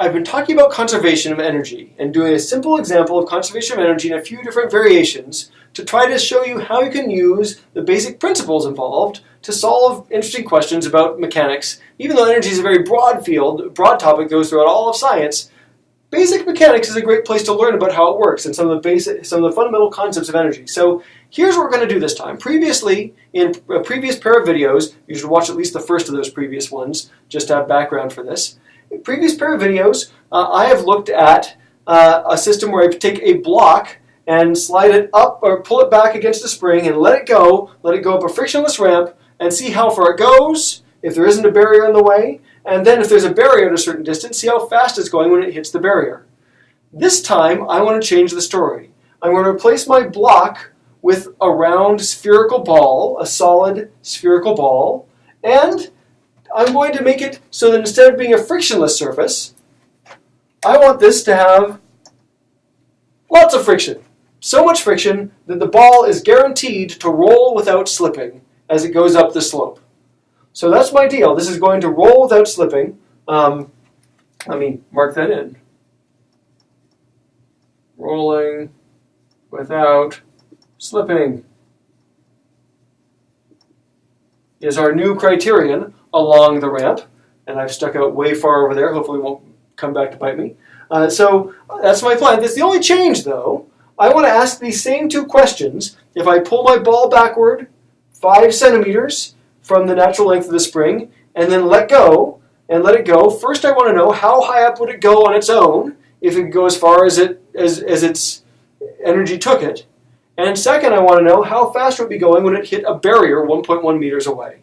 I've been talking about conservation of energy and doing a simple example of conservation of energy in a few different variations to try to show you how you can use the basic principles involved to solve interesting questions about mechanics. Even though energy is a very broad field, broad topic that goes throughout all of science, basic mechanics is a great place to learn about how it works and some of the fundamental concepts of energy. So here's what we're going to do this time. Previously, in a previous pair of videos, you should watch at least the first of those previous ones just to have background for this. In previous pair of videos, I have looked at a system where I take a block and slide it up or pull it back against a spring and let it go up a frictionless ramp and see how far it goes, if there isn't a barrier in the way, and then if there's a barrier at a certain distance, see how fast it's going when it hits the barrier. This time, I want to change the story. I'm going to replace my block with a round spherical ball, a solid spherical ball, and I'm going to make it so that instead of being a frictionless surface, I want this to have lots of friction. So much friction that the ball is guaranteed to roll without slipping as it goes up the slope. So that's my deal. This is going to roll without slipping. Let me mark that in. Rolling without slipping is our new criterion along the ramp. And I've stuck out way far over there. Hopefully it won't come back to bite me. So that's my plan. That's the only change, though. I want to ask these same two questions. If I pull my ball backward 5 centimeters from the natural length of the spring, and then let it go. First, I want to know how high up would it go on its own if it could go as far as its energy took it. And second, I want to know how fast it would be going when it hit a barrier 1.1 meters away.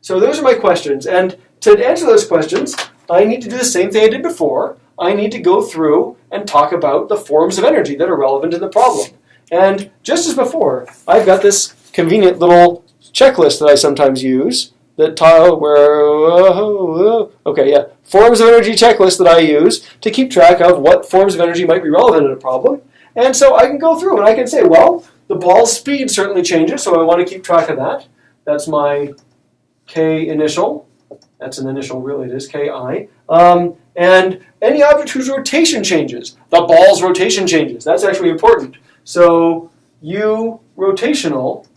So those are my questions. And to answer those questions, I need to do the same thing I did before. I need to go through and talk about the forms of energy that are relevant to the problem. And just as before, I've got this convenient little checklist that I sometimes use that forms of energy checklist that I use to keep track of what forms of energy might be relevant in a problem. And so I can go through and I can say, well, the ball's speed certainly changes, so I want to keep track of that. That's my K initial. That's an initial, really it is, Ki. And any object whose rotation changes, the ball's rotation changes. That's actually important. So U rotational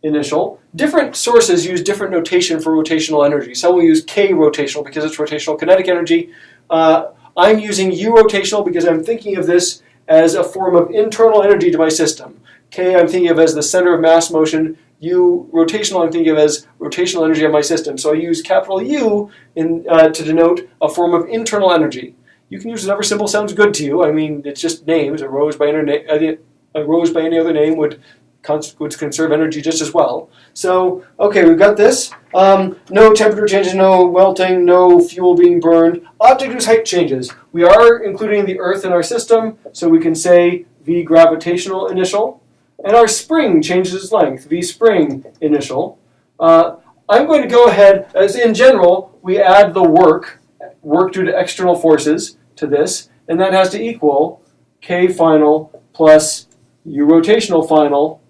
initial. Different sources use different notation for rotational energy. Some will use K rotational because it's rotational kinetic energy. I'm using U rotational because I'm thinking of this as a form of internal energy to my system. K I'm thinking of as the center of mass motion. U rotational I'm thinking of as rotational energy of my system. So I use capital U to denote a form of internal energy. You can use whatever symbol sounds good to you. I mean, it's just names. A rose by any other name would conserve energy just as well. So, okay, we've got this. No temperature changes, no melting, no fuel being burned. Object whose height changes. We are including the Earth in our system, so we can say V gravitational initial. And our spring changes its length, V spring initial. I'm going to go ahead, as in general, we add the work due to external forces to this, and that has to equal K final plus U rotational final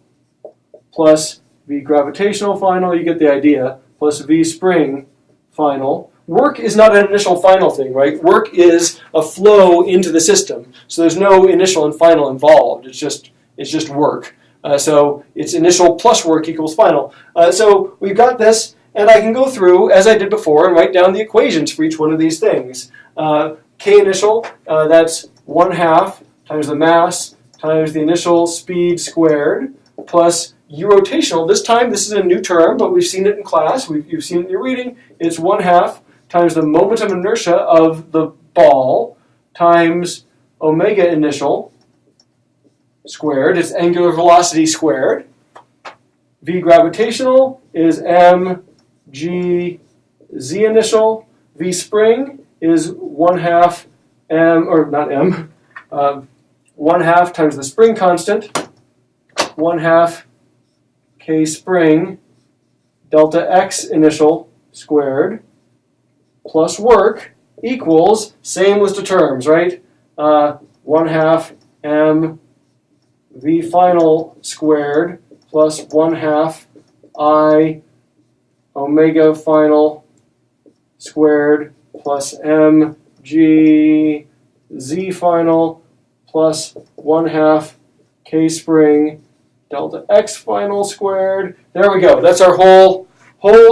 plus V gravitational final, you get the idea, plus V spring final. Work is not an initial final thing, right? Work is a flow into the system. So there's no initial and final involved. It's just work. So it's initial plus work equals final. So we've got this, and I can go through, as I did before, and write down the equations for each one of these things. K initial, that's 1/2 times the mass times the initial speed squared, plus U rotational. This time, this is a new term, but we've seen it in class. You've seen it in your reading. It's 1/2 times the momentum inertia of the ball times omega initial squared. It's angular velocity squared. V gravitational is mg z initial. V spring is 1/2 m, or not m, 1/2 times the spring constant, 1/2 K spring delta x initial squared plus work equals, same list of terms, right? 1/2 m V final squared plus 1/2 I omega final squared plus m G Z final plus 1/2 K spring delta X final squared. There we go. That's our whole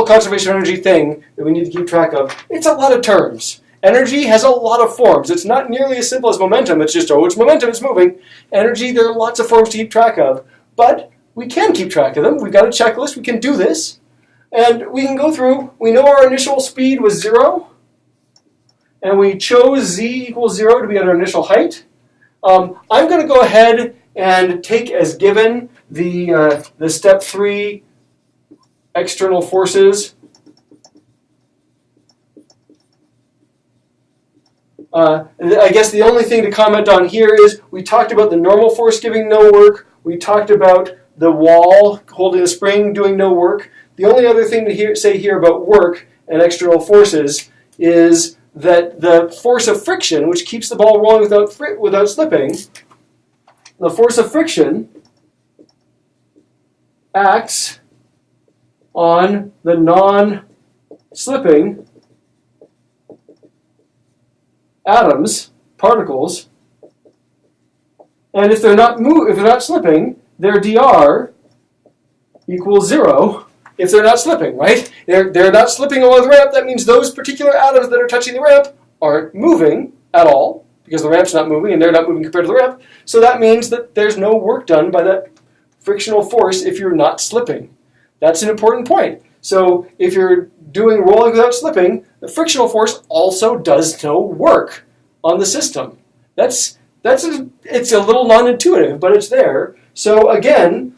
conservation of energy thing that we need to keep track of. It's a lot of terms. Energy has a lot of forms. It's not nearly as simple as momentum. It's just, oh, it's momentum, it's moving. Energy, there are lots of forms to keep track of. But we can keep track of them. We've got a checklist. We can do this. And we can go through. We know our initial speed was 0. And we chose z equals 0 to be at our initial height. I'm going to go ahead and take as given the step 3 external forces. I guess the only thing to comment on here is we talked about the normal force giving no work. We talked about the wall holding the spring doing no work. The only other thing to say here about work and external forces is that the force of friction, which keeps the ball rolling without slipping, the force of friction acts on the non-slipping atoms, particles, and if they're not slipping, their dr equals 0 if they're not slipping, right? They're not slipping along the ramp. That means those particular atoms that are touching the ramp aren't moving at all because the ramp's not moving and they're not moving compared to the ramp. So that means that there's no work done by that frictional force if you're not slipping. That's an important point. So if you're doing rolling without slipping, the frictional force also does no work on the system. It's a little non-intuitive, but it's there. So again,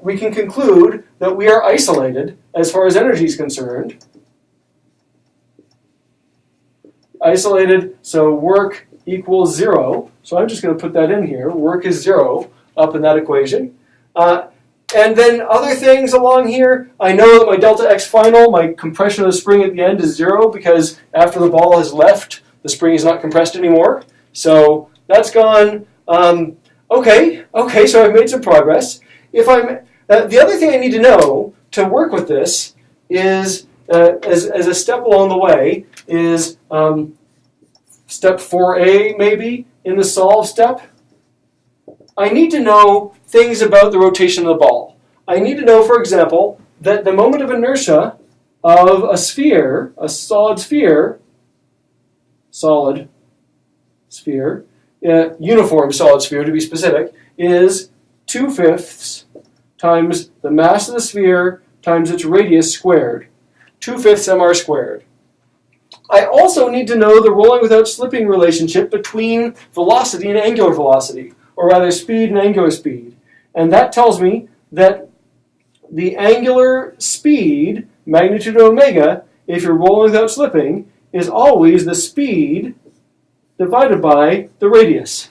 we can conclude that we are isolated as far as energy is concerned. Isolated, so work equals 0. So I'm just going to put that in here. Work is 0 up in that equation. And then other things along here, I know that my delta X final, my compression of the spring at the end is 0 because after the ball has left, the spring is not compressed anymore. So that's gone. Okay, so I've made some progress. The other thing I need to know to work with this is, as a step along the way, is step 4a maybe in the solve step. I need to know things about the rotation of the ball. I need to know, for example, that the moment of inertia of a sphere, a solid sphere, uniform solid sphere to be specific, is 2/5 times the mass of the sphere times its radius squared, 2/5 mr squared. I also need to know the rolling without slipping relationship between velocity and angular velocity, or rather speed and angular speed. And that tells me that the angular speed, magnitude of omega, if you're rolling without slipping, is always the speed divided by the radius.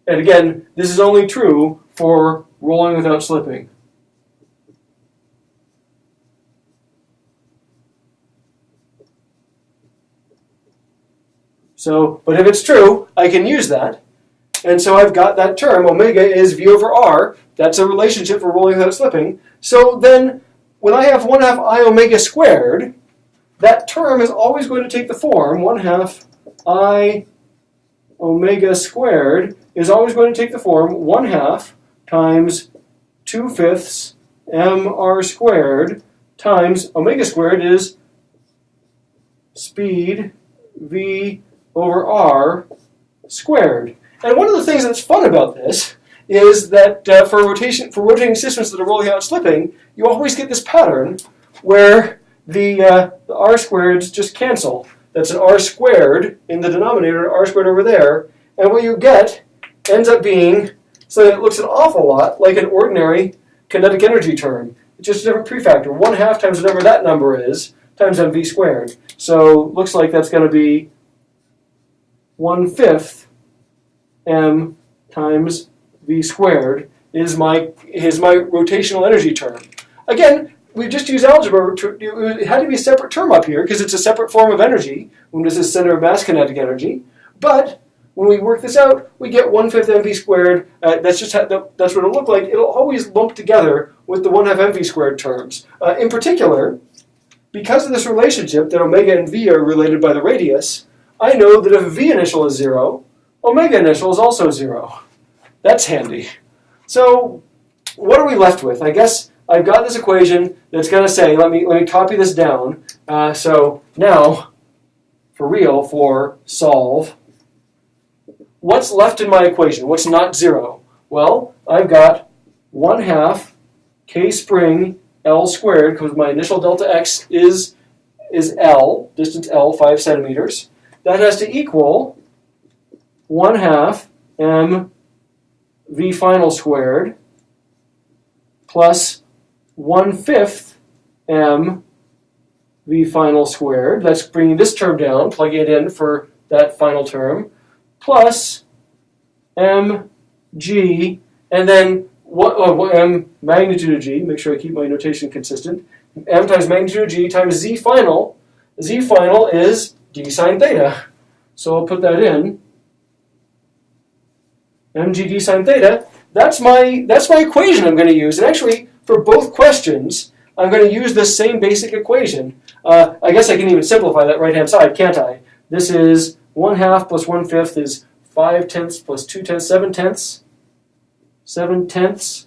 And again, this is only true for rolling without slipping. So, but if it's true, I can use that. And so I've got that term, omega is v over r. That's a relationship for rolling without slipping. So then, when I have 1/2 I omega squared, that term is always going to take the form, 1/2 I omega squared is always going to take the form 1/2 times 2/5 mr squared times omega squared is speed v over r squared. And one of the things that's fun about this is that for rotating systems that are rolling out slipping, you always get this pattern where the r squareds just cancel. That's an r squared in the denominator, r squared over there, and what you get ends up being something that looks an awful lot like an ordinary kinetic energy term. It's just a different prefactor. 1/2 times whatever that number is times mv squared. So looks like that's going to be 1/5 m times v squared is my rotational energy term. Again, we've just used algebra. It had to be a separate term up here because it's a separate form of energy when this is center of mass kinetic energy. But when we work this out, we get 1/5 mv squared. That's what it'll look like. It'll always lump together with the 1/2 mv squared terms. In particular, because of this relationship that omega and v are related by the radius, I know that if V initial is 0, omega initial is also 0. That's handy. So what are we left with? I guess I've got this equation that's going to say, let me copy this down. So now, for real, for solve, what's left in my equation? What's not 0? Well, I've got 1/2 k spring L squared, because my initial delta x is L, distance L, 5 centimeters. That has to equal 1/2 m v final squared plus 1/5 m v final squared. That's bringing this term down, plugging it in for that final term, plus mg, and then m magnitude of g, make sure I keep my notation consistent, m times magnitude of g times z final. Z final is d sine theta. So I'll put that in. mg d sine theta. That's my equation I'm going to use. And actually, for both questions, I'm going to use this same basic equation. I guess I can even simplify that right-hand side, can't I? This is 1/2 plus 1/5 is 5/10 plus 2/10, 7/10. 7/10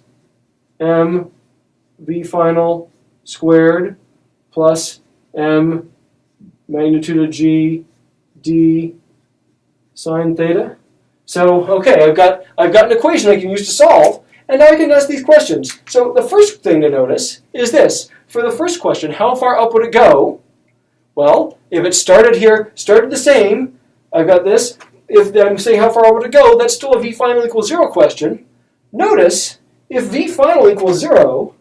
m v final squared plus m magnitude of g d sine theta. So, okay, I've got an equation I can use to solve, and now I can ask these questions. So the first thing to notice is this. For the first question, how far up would it go? Well, if it started here, started the same, I've got this. If I'm saying how far would it go, that's still a v final equals 0 question. Notice, if v final equals 0,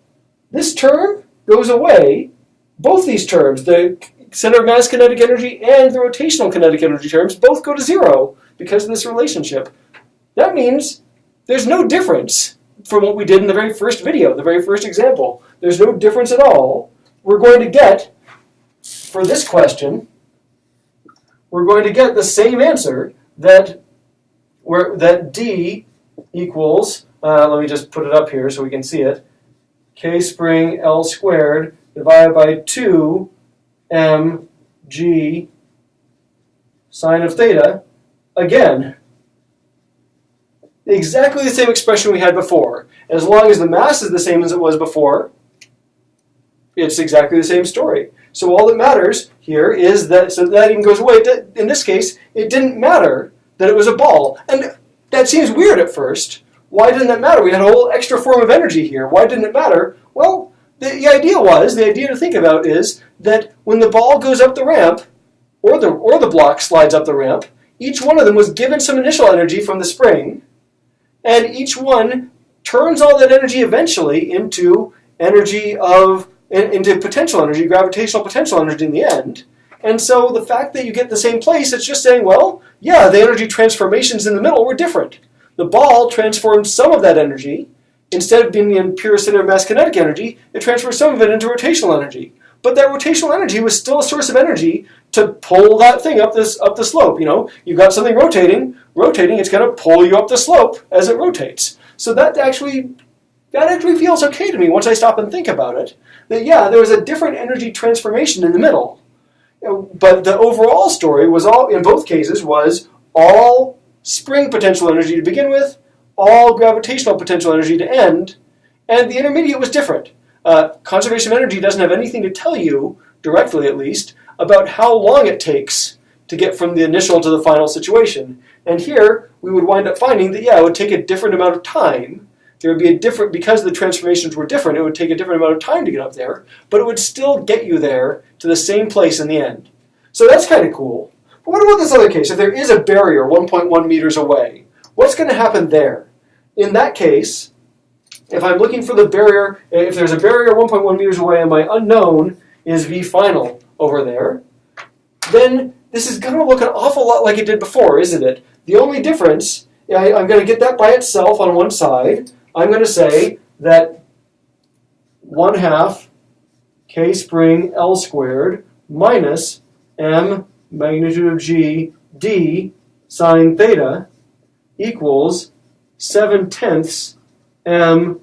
this term goes away. Both these terms, the center of mass kinetic energy and the rotational kinetic energy terms, both go to 0 because of this relationship. That means there's no difference from what we did in the very first video, the very first example. There's no difference at all. We're going to get, for this question, we're going to get the same answer that D equals, let me just put it up here so we can see it, k spring L squared divided by 2 mg sine of theta. Again, exactly the same expression we had before. As long as the mass is the same as it was before, it's exactly the same story. So all that matters here is that, so that even goes away. In this case, it didn't matter that it was a ball. And that seems weird at first. Why didn't that matter? We had a whole extra form of energy here. Why didn't it matter? Well, the idea to think about is that when the ball goes up the ramp, or the block slides up the ramp, each one of them was given some initial energy from the spring, and each one turns all that energy eventually into potential energy, gravitational potential energy in the end. And so the fact that you get the same place, it's just saying, well, yeah, the energy transformations in the middle were different. The ball transformed some of that energy. Instead of being in pure center of mass kinetic energy, it transferred some of it into rotational energy. But that rotational energy was still a source of energy to pull that thing up the slope. You know, you've got something rotating, it's going to pull you up the slope as it rotates. So that actually feels okay to me once I stop and think about it. That yeah, there was a different energy transformation in the middle. But the overall story was in both cases was all spring potential energy to begin with, all gravitational potential energy to end, and the intermediate was different. Conservation of energy doesn't have anything to tell you, directly at least, about how long it takes to get from the initial to the final situation. And here, we would wind up finding that, yeah, it would take a different amount of time. There would be because the transformations were different, it would take a different amount of time to get up there, but it would still get you there to the same place in the end. So that's kind of cool. But what about this other case? If there is a barrier 1.1 meters away, what's going to happen there? In that case, if I'm looking for the barrier, if there's a barrier 1.1 meters away and my unknown is V final over there, then this is going to look an awful lot like it did before, isn't it? The only difference, I'm going to get that by itself on one side. I'm going to say that 1/2 k spring L squared minus m magnitude of g d sine theta equals 7/10 m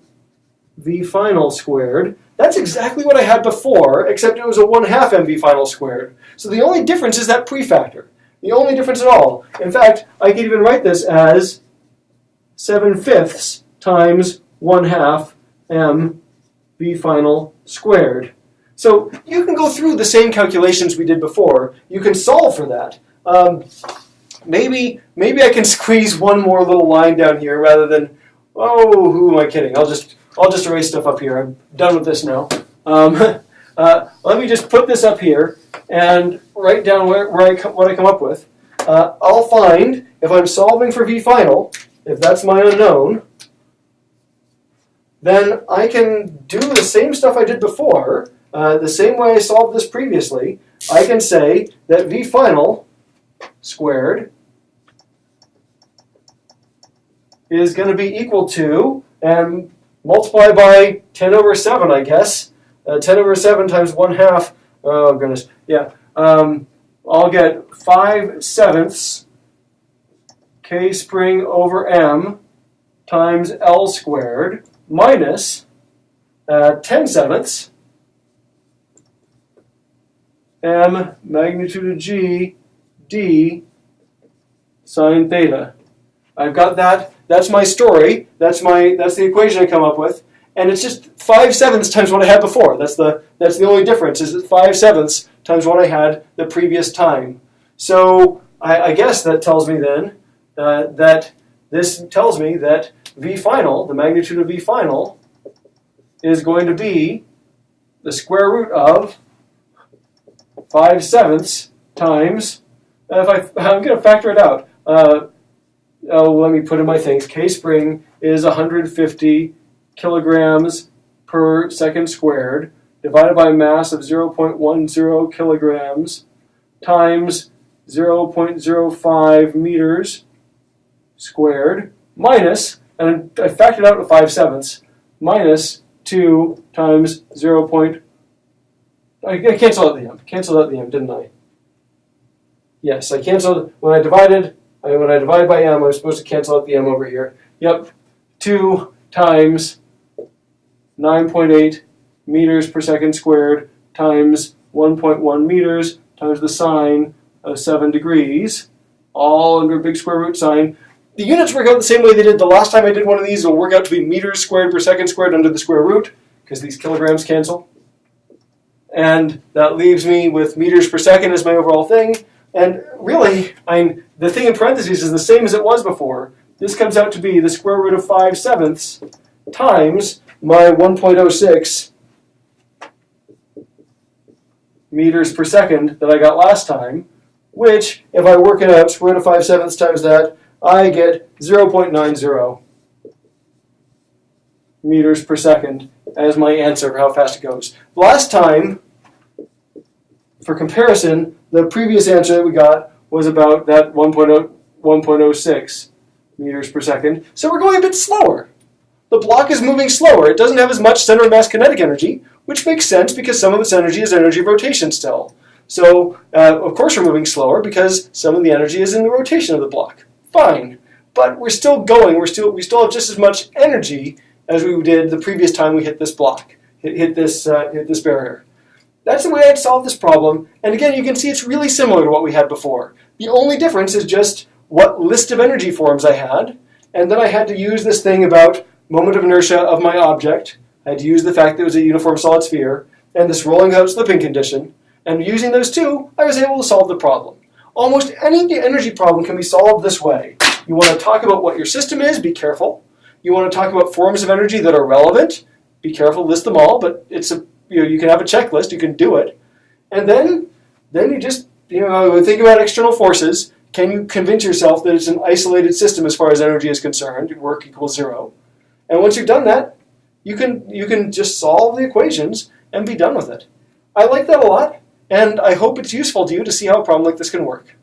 v final squared. That's exactly what I had before, except it was a 1/2 mv final squared. So the only difference is that prefactor. The only difference at all. In fact, I could even write this as 7/5 times 1/2 m v final squared. So you can go through the same calculations we did before. You can solve for that. Maybe I can squeeze one more little line down here rather than, oh, who am I kidding? I'll just erase stuff up here. I'm done with this now. Let me just put this up here and write down what I come up with. I'll find, if I'm solving for v final, if that's my unknown, then I can do the same stuff I did before, the same way I solved this previously. I can say that v final squared is going to be equal to, and multiply by 10 over 7, I guess. 10 over 7 times 1/2, oh goodness, yeah. I'll get 5/7 k spring over m times L squared minus 10/7 m magnitude of G d sine theta. I've got that. That's my story. That's the equation I come up with, and it's just 5/7 times what I had before. That's the only difference. Is 5/7 times what I had the previous time. So I guess that tells me then that this tells me that v final, the magnitude of v final, is going to be the square root of 5/7 times. I'm going to factor it out. Let me put in my things. K spring is 150 kilograms per second squared divided by mass of 0.10 kilograms times 0.05 meters squared minus, and I factored out the 5/7, minus 2 times 0. I canceled out the m. Canceled out the m, didn't I? Yes, I canceled when I divided. When I divide by m, I'm supposed to cancel out the m over here. Yep, 2 times 9.8 meters per second squared times 1.1 meters times the sine of 7 degrees, all under a big square root sign. The units work out the same way they did the last time I did one of these. It'll work out to be meters squared per second squared under the square root, because these kilograms cancel. And that leaves me with meters per second as my overall thing. And really, the thing in parentheses is the same as it was before. This comes out to be the square root of 5/7 times my 1.06 meters per second that I got last time, which, if I work it out, square root of 5/7 times that, I get 0.90 meters per second as my answer for how fast it goes. Last time, for comparison, the previous answer that we got was about that 1.06 meters per second. So we're going a bit slower. The block is moving slower. It doesn't have as much center of mass kinetic energy, which makes sense because some of its energy is energy of rotation still. So, of course we're moving slower because some of the energy is in the rotation of the block. Fine. But we're still going. We still have just as much energy as we did the previous time we hit this block, hit this barrier. That's the way I'd solve this problem. And again, you can see it's really similar to what we had before. The only difference is just what list of energy forms I had. And then I had to use this thing about moment of inertia of my object. I had to use the fact that it was a uniform solid sphere and this rolling out slipping condition. And using those two, I was able to solve the problem. Almost any energy problem can be solved this way. You want to talk about what your system is, be careful. You want to talk about forms of energy that are relevant, be careful, list them all, but you can have a checklist, you can do it. And then you just, think about external forces. Can you convince yourself that it's an isolated system as far as energy is concerned, work equals 0. And once you've done that, you can just solve the equations and be done with it. I like that a lot, and I hope it's useful to you to see how a problem like this can work.